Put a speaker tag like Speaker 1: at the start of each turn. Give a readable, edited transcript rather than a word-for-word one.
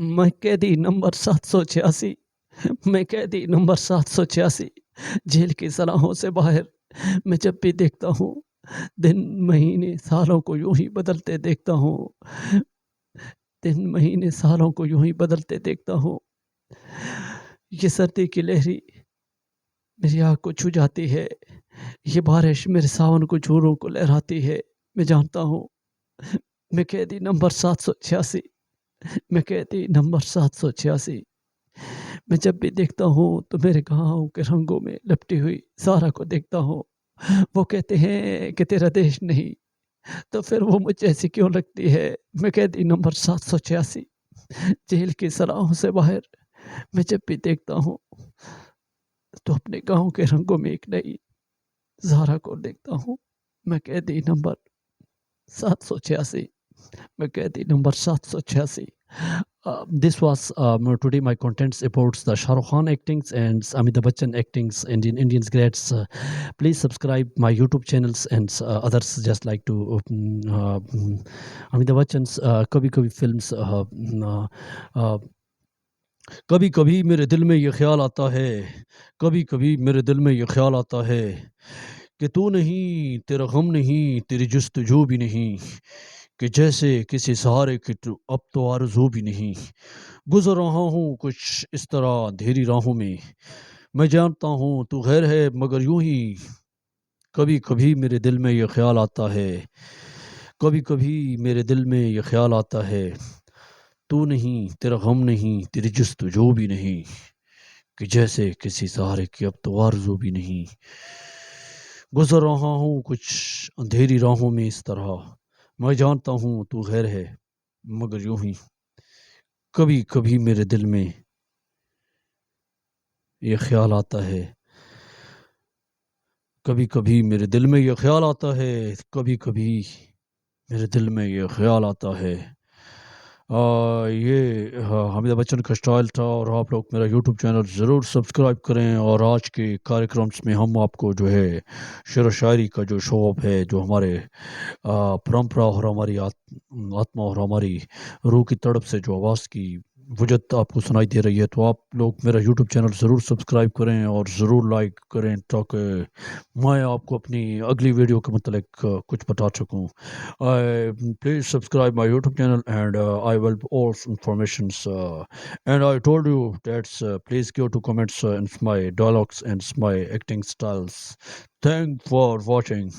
Speaker 1: मैं कैदी नंबर 786 मैं कैदी नंबर 786 जेल की सलाखों से बाहर। मैं जब भी देखता हूँ, दिन, महीने, सालों को यूँ ही बदलते देखता हूँ। दिन, महीने, सालों को यूँ ही बदलते देखता हूँ। ये सर्दी की लहरी मेरी आँख को छू जाती है। ये बारिश मेरे सावन को झूरों को लहराती है। मैं जानता हूँ, मैं कैदी नंबर 786 मैं कैदी नंबर 786। मैं जब भी देखता हूँ तो मेरे गाँव के रंगों में लपटी हुई सारा को देखता हूँ। वो कहते हैं कि तेरा देश नहीं, तो फिर वो मुझे ऐसी क्यों लगती है? मैं कैदी नंबर 786 जेल की सलाखों से बाहर। मैं जब भी देखता हूँ तो अपने गाँव के रंगों में एक नई ज़ारा को देखता हूँ। मैं कैदी नंबर 786 मैं कहती number 786. This was today my contents about the Shahrukh Khan actings and Amitabh Bachchan actings and in Indians greats. Please subscribe my YouTube channels and others just like to Amitabh Bachchan's Kabhi Kabhi films. कभी कभी मेरे दिल में ये ख्याल आता है, कभी कभी मेरे दिल में ये ख्याल आता है कि तू नहीं, तेरा गम नहीं, तेरी जुस्तजू भी नहीं, कि जैसे किसी सहारे की अब तो आरज़ू भी नहीं। गुज़र रहा हूँ कुछ इस तरह अंधेरी राहों में, मैं जानता हूँ तू गैर है मगर यूं ही कभी कभी मेरे दिल में ये ख्याल आता है, कभी कभी मेरे दिल में ये ख्याल आता है, तू नहीं, तेरा गम नहीं, तेरी जुस्तजू भी नहीं, कि जैसे किसी सहारे की अब तो आरज़ू भी नहीं। गुज़र रहा हूँ कुछ अंधेरी राहों में इस तरह, मैं जानता हूँ तू गैर है मगर यूं ही कभी कभी मेरे दिल में ये ख्याल आता है, कभी कभी मेरे दिल में ये ख्याल आता है, कभी कभी मेरे दिल में ये ख्याल आता है। ये अमिताभ बच्चन का स्टाइल था और आप लोग मेरा यूट्यूब चैनल ज़रूर सब्सक्राइब करें। और आज के कार्यक्रम्स में हम आपको जो है शेर व शायरी का जो शौक़ है, जो हमारे परंपरा और हमारी आत्मा और हमारी रूह की तड़प से जो आवाज़ की वजह आपको सुनाई दे रही है, तो आप लोग मेरा यूट्यूब चैनल ज़रूर सब्सक्राइब करें और ज़रूर लाइक करें ताकि मैं आपको अपनी अगली वीडियो के मतलब कुछ बता सकूं। Please subscribe my YouTube channel and I will all informations. And I told you that please go to comments in my dialogues and my acting styles. Thank for watching.